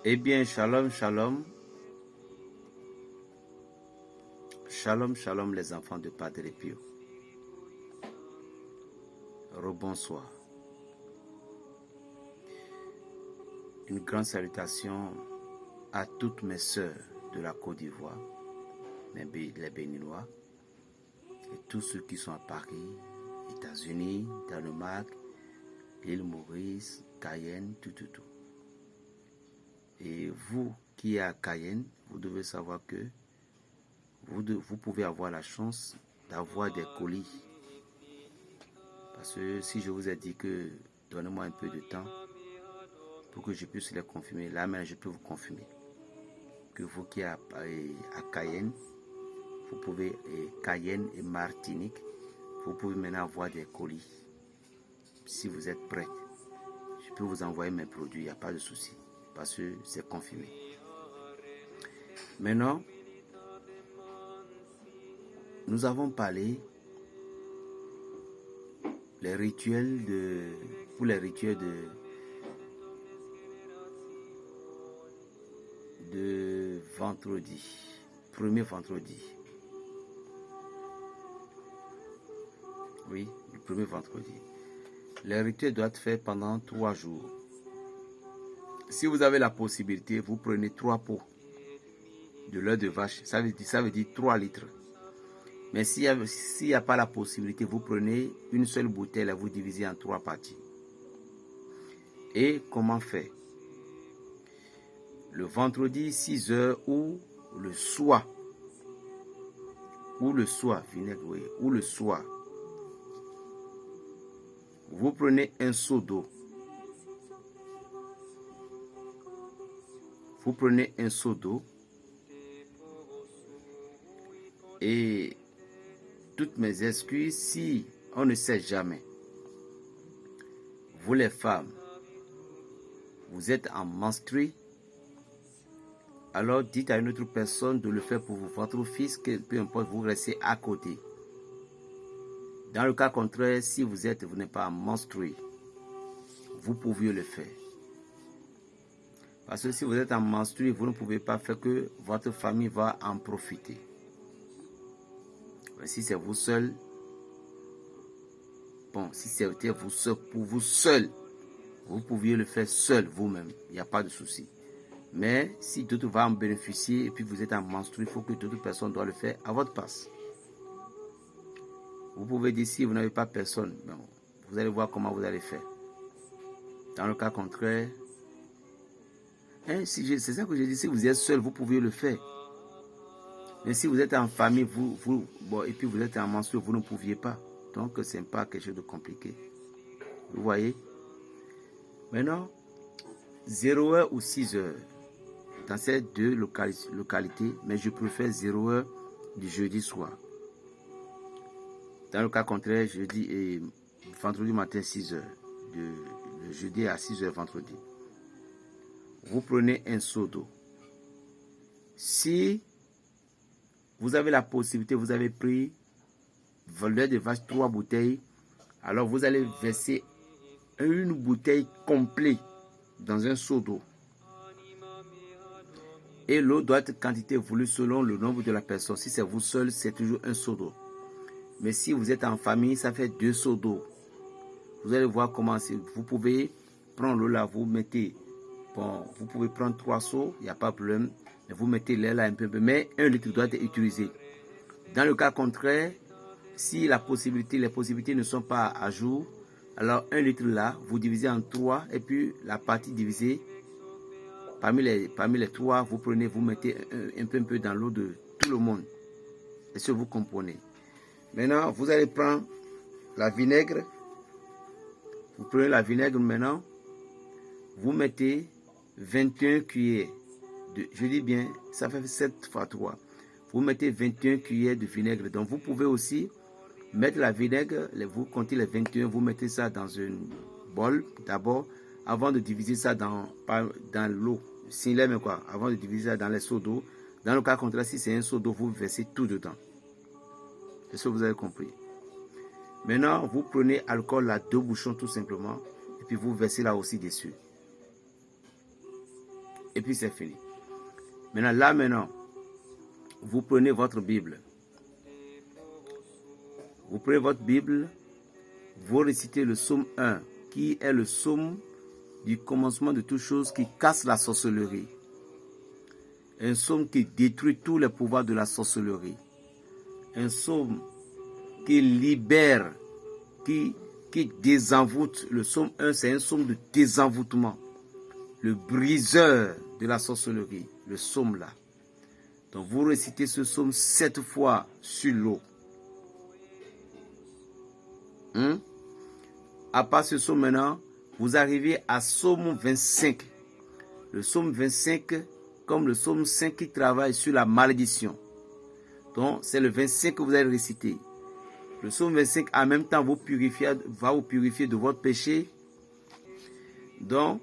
Eh bien, shalom, shalom. Shalom, shalom les enfants de Padre Pio. Rebonsoir. Une grande salutation à toutes mes sœurs de la Côte d'Ivoire, les Béninois, et tous ceux qui sont à Paris, États-Unis, Danemark, l'île Maurice, Cayenne, tout. Et vous qui êtes à Cayenne, vous devez savoir que vous pouvez avoir la chance d'avoir des colis. Parce que si je vous ai dit que donnez-moi un peu de temps pour que je puisse les confirmer, là maintenant je peux vous confirmer que vous qui êtes à Cayenne, vous pouvez, Cayenne et Martinique, vous pouvez maintenant avoir des colis. Si vous êtes prêts, je peux vous envoyer mes produits, il n'y a pas de souci, parce que c'est confirmé. Maintenant, nous avons parlé pour les rituels de vendredi, premier vendredi. Oui, le premier vendredi. Les rituels doivent être faits pendant 3 jours. Si vous avez la possibilité, vous prenez 3 pots de lait de vache. Ça veut dire 3 litres. Mais s'il n'y a pas la possibilité, vous prenez une seule bouteille et vous divisez en 3 parties. Et comment faire? Le vendredi 6 heures ou le soir, vinaigre, oui, ou le soir, vous prenez un seau d'eau. Vous prenez un seau d'eau et toutes mes excuses si on ne sait jamais. Vous les femmes, vous êtes en menstruée, alors dites à une autre personne de le faire pour vous. Votre fils, que peu importe, vous restez à côté. Dans le cas contraire, si vous n'êtes pas menstrué, vous pouvez le faire. Parce que si vous êtes en menstrué, vous ne pouvez pas faire que votre famille va en profiter. Mais si c'est vous seul, bon, si c'était vous seul, pour vous seul, vous pouviez le faire seul vous-même. Il n'y a pas de souci. Mais si d'autres vont en bénéficier et puis vous êtes en menstrué, il faut que d'autres personnes doivent le faire à votre place. Vous pouvez dire si vous n'avez pas personne, bon, vous allez voir comment vous allez faire. Dans le cas contraire, c'est ça que je dis, si vous êtes seul, vous pouvez le faire. Mais si vous êtes en famille, et puis vous êtes en menstrué, vous ne pouviez pas. Donc, ce n'est pas quelque chose de compliqué. Vous voyez? Maintenant, 0 heure ou 6 heures. Dans ces deux localités, mais je préfère 0 heure du jeudi soir. Dans le cas contraire, jeudi et vendredi matin 6 heures. Le jeudi à 6 heures vendredi. Vous prenez un seau d'eau. Si vous avez la possibilité, vous avez pris lait de vache 3 bouteilles, alors vous allez verser une bouteille complète dans un seau d'eau. Et l'eau doit être quantité voulue selon le nombre de la personne. Si c'est vous seul, c'est toujours un seau d'eau. Mais si vous êtes en famille, ça fait 2 seaux d'eau. Vous allez voir comment c'est. Vous pouvez prendre l'eau là, vous mettez. Bon, vous pouvez prendre 3 seaux, il n'y a pas de problème. Mais vous mettez l'air là un peu, mais 1 litre doit être utilisé. Dans le cas contraire, si les possibilités ne sont pas à jour, alors 1 litre là, vous divisez en 3 et puis la partie divisée, parmi les 3, vous mettez un peu dans l'eau de tout le monde. Est-ce que vous comprenez? Maintenant, vous allez prendre la vinaigre. Vous prenez la vinaigre maintenant. Vous mettez 21 cuillères. Je dis bien, ça fait 7 x 3. Vous mettez 21 cuillères de vinaigre. Donc, vous pouvez aussi mettre la vinaigre. Vous comptez les 21. Vous mettez ça dans une bol d'abord. Avant de diviser ça dans l'eau. Avant de diviser ça dans les seaux d'eau. Dans le cas contraire, si c'est un seau d'eau, vous versez tout dedans. Est-ce que vous avez compris? Maintenant, vous prenez alcool à 2 bouchons tout simplement. Et puis vous versez là aussi dessus. et puis c'est fini. Maintenant, vous prenez votre Bible. Vous prenez votre Bible, vous récitez le psaume 1, qui est le psaume du commencement de toutes choses qui casse la sorcellerie. Un psaume qui détruit tous les pouvoirs de la sorcellerie. Un psaume qui libère, qui désenvoûte. Le psaume 1, c'est un psaume de désenvoûtement. Le briseur de la sorcellerie, le psaume là. Donc vous récitez ce psaume 7 fois sur l'eau. À part ce psaume maintenant, vous arrivez à psaume 25. Le psaume 25, comme le psaume 5 qui travaille sur la malédiction. Donc c'est le 25 que vous allez réciter. Le psaume 25 en même temps va vous purifier de votre péché. Donc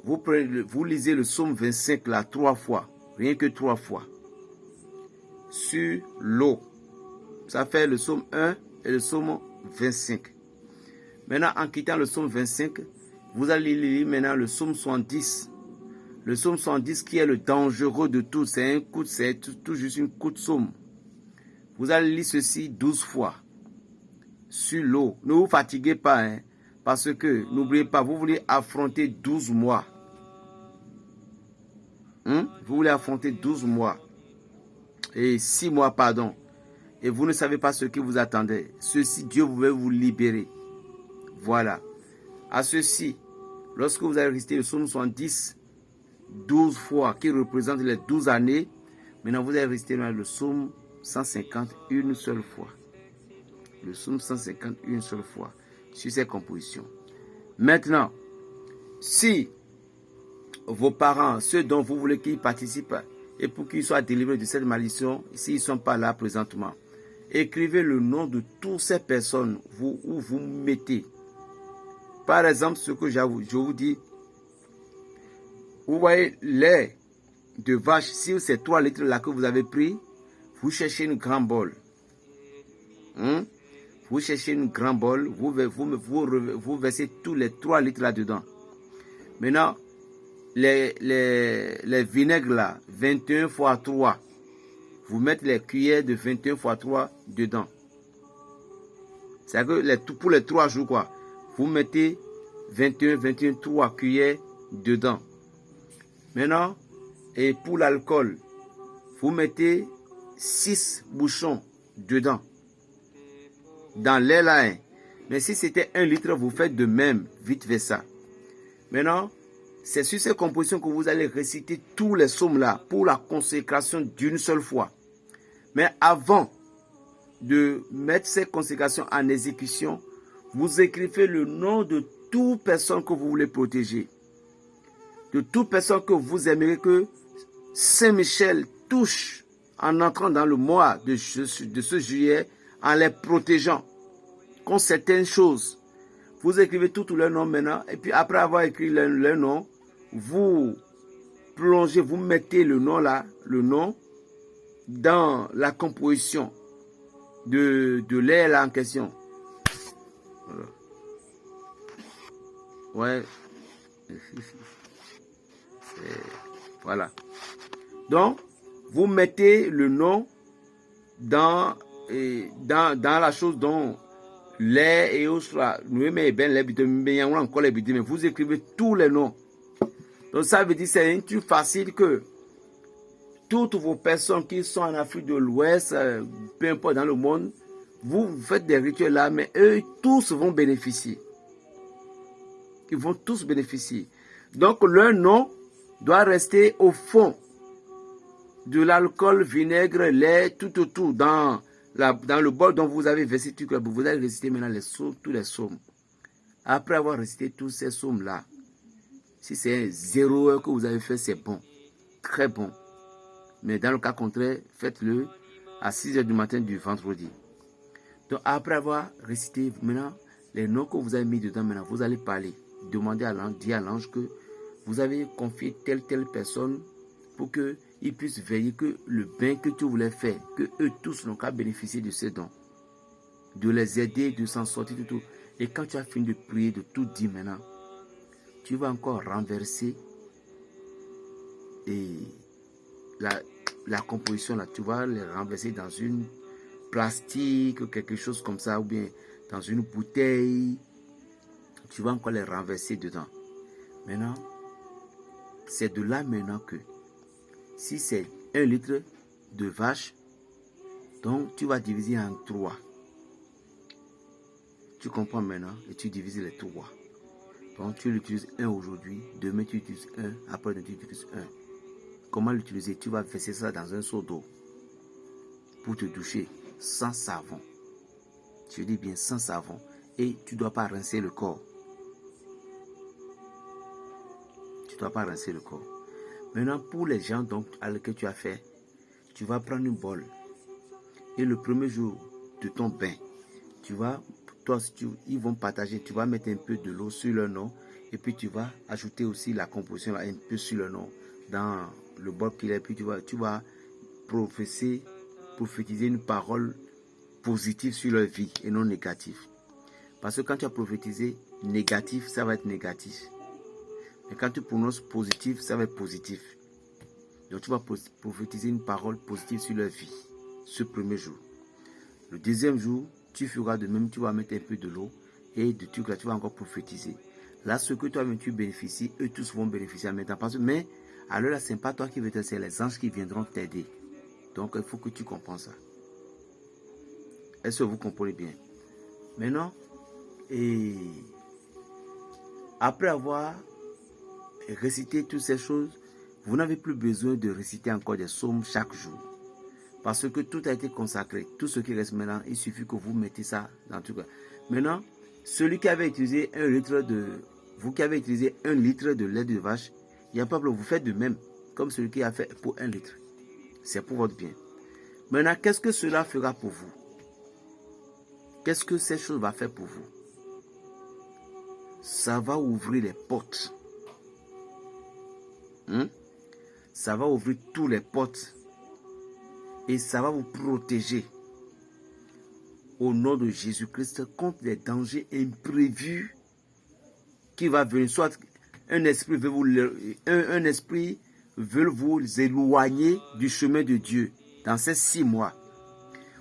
vous lisez le psaume 25 là 3 fois. Rien que 3 fois. Sur l'eau. Ça fait le psaume 1 et le psaume 25. Maintenant, en quittant le psaume 25, vous allez lire maintenant le psaume 70. Le psaume 70 qui est le dangereux de tout. C'est tout juste une courte psaume. Vous allez lire ceci 12 fois. Sur l'eau. Ne vous fatiguez pas, hein, parce que, n'oubliez pas, vous voulez affronter 12 mois. Vous voulez affronter 12 mois. Et 6 mois, pardon. Et vous ne savez pas ce qui vous attendait. Ceci, Dieu veut vous libérer. Voilà. À ceci, lorsque vous avez récité le psaume 70, 12 fois, qui représente les 12 années, maintenant vous avez récité le psaume 150 une seule fois. Le psaume 150 une seule fois sur ces compositions. Maintenant, si vos parents, ceux dont vous voulez qu'ils participent et pour qu'ils soient délivrés de cette malédiction, s'ils ne sont pas là présentement, écrivez le nom de toutes ces personnes où vous mettez. Par exemple, ce que je vous dis, vous voyez lait de vache, si c'est 3 litres là que vous avez pris, vous cherchez une grande bol. Vous cherchez une grande bol, vous versez tous les 3 litres là-dedans. Maintenant, les vinaigres là, 21 fois 3, vous mettez les cuillères de 21 fois 3 dedans. C'est-à-dire que pour les 3 jours, quoi, vous mettez 21, 3 cuillères dedans. Maintenant, et pour l'alcool, vous mettez 6 bouchons dedans. Dans l'air là. Hein. Mais si c'était 1 litre, vous faites de même, vite fait ça. Maintenant, c'est sur ces compositions que vous allez réciter tous les psaumes là pour la consécration d'une seule fois. Mais avant de mettre ces consécrations en exécution, vous écrivez le nom de toute personne que vous voulez protéger. De toute personne que vous aimeriez que Saint-Michel touche en entrant dans le mois de ce juillet, en les protégeant contre certaines choses. Vous écrivez tous leurs noms maintenant, et puis après avoir écrit leur nom, vous plongez, vous mettez le nom là, le nom, dans la composition de l'air là en question. Voilà. Ouais. Voilà. Donc, vous mettez le nom dans la chose dont l'air et autres, mais vous écrivez tous les noms. Donc, ça veut dire que c'est un truc facile que toutes vos personnes qui sont en Afrique de l'Ouest, peu importe dans le monde, vous faites des rituels là, mais eux tous vont bénéficier. Ils vont tous bénéficier. Donc, leur nom doit rester au fond de l'alcool, vinaigre, lait, tout autour, dans le bol dont vous avez versé tout. Vous allez réciter maintenant tous les psaumes. Après avoir récité tous ces psaumes-là, si c'est 0 heure que vous avez fait, c'est bon. Très bon. Mais dans le cas contraire, faites-le à 6 heures du matin du vendredi. Donc, après avoir récité maintenant les noms que vous avez mis dedans, maintenant, vous allez parler. Demandez à l'ange, dire à l'ange que vous avez confié telle personne pour qu'ils puissent veiller que le bien que tu voulais faire, que eux tous n'ont qu'à bénéficier de ces dons. De les aider, de s'en sortir, de tout. Et quand tu as fini de prier, de tout dire maintenant, tu vas encore renverser et la composition là, tu vas les renverser dans une plastique ou quelque chose comme ça, ou bien dans une bouteille. Tu vas encore les renverser dedans. Maintenant, c'est de là maintenant que si c'est 1 litre de vache, donc tu vas diviser en 3. Tu comprends maintenant et tu divises les 3. Donc tu l'utilises 1 aujourd'hui, demain tu utilises 1, après tu utilises 1. Comment l'utiliser? Tu vas verser ça dans un seau d'eau pour te doucher sans savon. Je dis bien sans savon. Et tu ne dois pas rincer le corps. Tu ne dois pas rincer le corps. Maintenant, pour les gens donc, à lesquels tu as fait, tu vas prendre une bol. Et le premier jour de ton bain, tu vas, ils vont partager, tu vas mettre un peu de l'eau sur leur nom. Et puis tu vas ajouter aussi la composition là, un peu sur leur nom dans le bol qu'il est. Puis tu vas prophétiser une parole positive sur leur vie et non négative. Parce que quand tu as prophétisé négatif, ça va être négatif. Mais quand tu prononces positif, ça va être positif. Donc tu vas prophétiser une parole positive sur leur vie, ce premier jour. Le deuxième jour, tu feras de même, tu vas mettre un peu de l'eau et de trucs là, tu vas encore prophétiser. Là, ce que toi-même tu bénéficies, eux tous vont bénéficier en même temps. Mais alors là, ce n'est pas toi qui veux t'aider, c'est les anges qui viendront t'aider. Donc il faut que tu comprennes ça. Est-ce que vous comprenez bien? Maintenant, et après avoir récité toutes ces choses, vous n'avez plus besoin de réciter encore des psaumes chaque jour. Parce que tout a été consacré. Tout ce qui reste maintenant, il suffit que vous mettez ça dans tout cas. Maintenant, celui qui avait utilisé 1 litre de... Vous qui avez utilisé 1 litre de lait de vache, il n'y a pas de problème, vous faites de même. Comme celui qui a fait pour 1 litre. C'est pour votre bien. Maintenant, qu'est-ce que cela fera pour vous? Qu'est-ce que ces choses vont faire pour vous? Ça va ouvrir les portes. Ça va ouvrir toutes les portes. Et ça va vous protéger. Au nom de Jésus-Christ, contre les dangers imprévus qui va venir. Soit un esprit veut vous éloigner du chemin de Dieu dans ces 6 mois.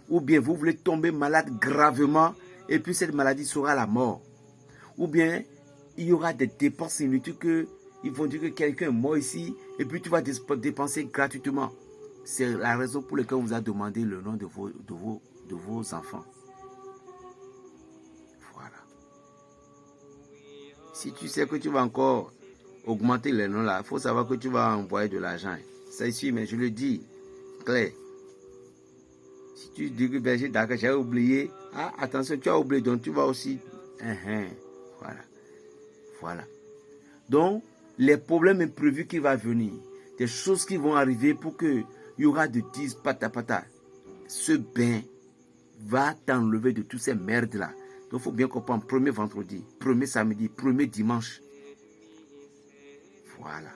Ou bien vous voulez tomber malade gravement et puis cette maladie sera la mort. Ou bien il y aura des dépenses inutiles que ils vont dire que quelqu'un est mort ici et puis tu vas dépenser gratuitement. C'est la raison pour laquelle on vous a demandé le nom de vos enfants. Voilà. Si tu sais que tu vas encore augmenter les noms là, il faut savoir que tu vas envoyer de l'argent. Ça ici, mais je le dis clair. Si tu dis que berger d'accord, j'ai oublié. Ah, attention, tu as oublié, donc tu vas aussi. Voilà. Voilà. Donc, les problèmes imprévus qui vont venir, des choses qui vont arriver pour que il y aura de 10 pata. Ce bain va t'enlever de toutes ces merdes-là. Donc, il faut bien comprendre, premier vendredi, premier samedi, premier dimanche. Voilà.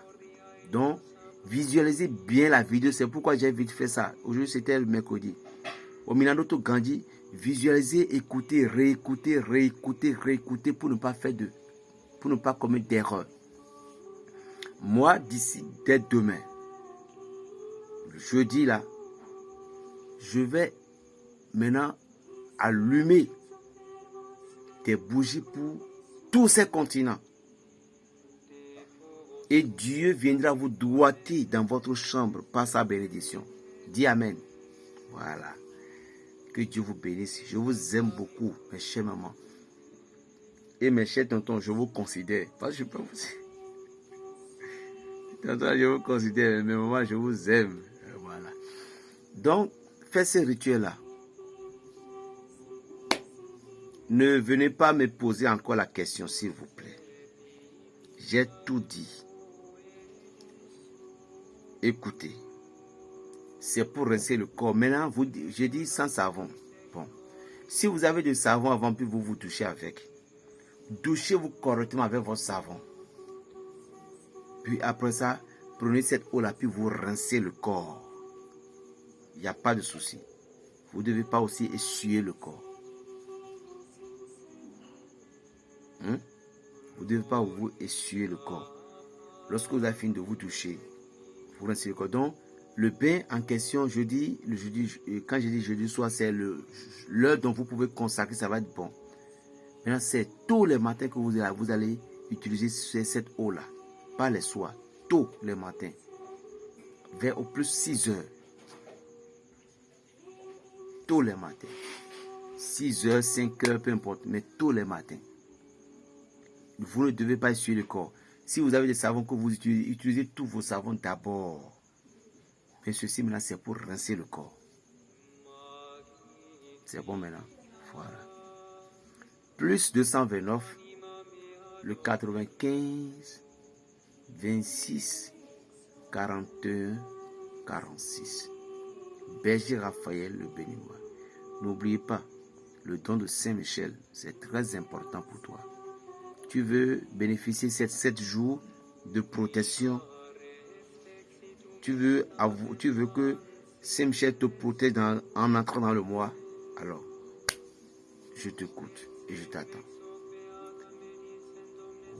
Donc, visualisez bien la vidéo. C'est pourquoi j'ai vite fait ça. Aujourd'hui, c'était le mercredi. Au Minadoto Gandhi, visualisez, écoutez, réécoutez pour ne pas commettre d'erreur. Moi, d'ici, dès demain, le jeudi là, je vais maintenant allumer des bougies pour tous ces continents. Et Dieu viendra vous droiter dans votre chambre par sa bénédiction. Dis Amen. Voilà. Que Dieu vous bénisse. Je vous aime beaucoup, mes chers mamans. Et mes chers tontons, je vous considère. Parce que je peux vous... Tonton, je vous considère, mes mamans, je vous aime. Voilà. Donc, faites ces rituels-là. Ne venez pas me poser encore la question, s'il vous plaît. J'ai tout dit. Écoutez. C'est pour rincer le corps. Maintenant, je dis sans savon. Bon. Si vous avez du savon avant, puis vous douchez avec. Douchez-vous correctement avec votre savon. Puis après ça, prenez cette eau-là, puis vous rincez le corps. Il n'y a pas de souci. Vous ne devez pas aussi essuyer le corps. Vous ne devez pas vous essuyer le corps. Lorsque vous avez fini de vous doucher, Vous rincez le corps. Donc, le bain en question, quand je dis jeudi soir, c'est l'heure dont vous pouvez consacrer, ça va être bon. Maintenant, c'est tôt les matins que vous allez utiliser cette eau-là. Pas les soirs, tôt les matins. Vers au plus 6 heures. Tôt les matins. 6 heures, 5 heures, peu importe, mais tôt les matins. Vous ne devez pas essuyer le corps. Si vous avez des savons que vous utilisez, utilisez tous vos savons d'abord. Mais ceci maintenant, c'est pour rincer le corps. C'est bon maintenant. Voilà. Plus 229, le 95, 26, 41, 46. Berger Raphaël le Béninois. N'oubliez pas, le don de Saint-Michel, c'est très important pour toi. Tu veux bénéficier de 7 jours de protection. Tu veux que Saint-Michel te protège en entrant dans le mois. Alors, je t'écoute et je t'attends.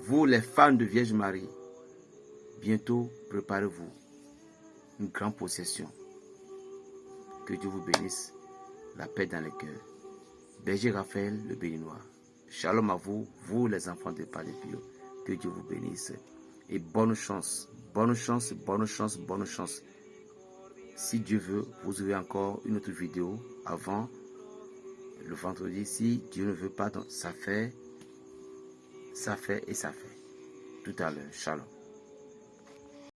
Vous, les fans de Vierge Marie, bientôt, préparez-vous. Une grande possession. Que Dieu vous bénisse. La paix dans les cœurs. Berger Raphaël, le Béninois. Shalom à vous, vous les enfants de Padre Pio. Que Dieu vous bénisse. Et bonne chance, bonne chance, bonne chance, bonne chance. Si Dieu veut, vous aurez encore une autre vidéo avant le vendredi. Si Dieu ne veut pas, donc ça fait et ça fait. Tout à l'heure. Shalom.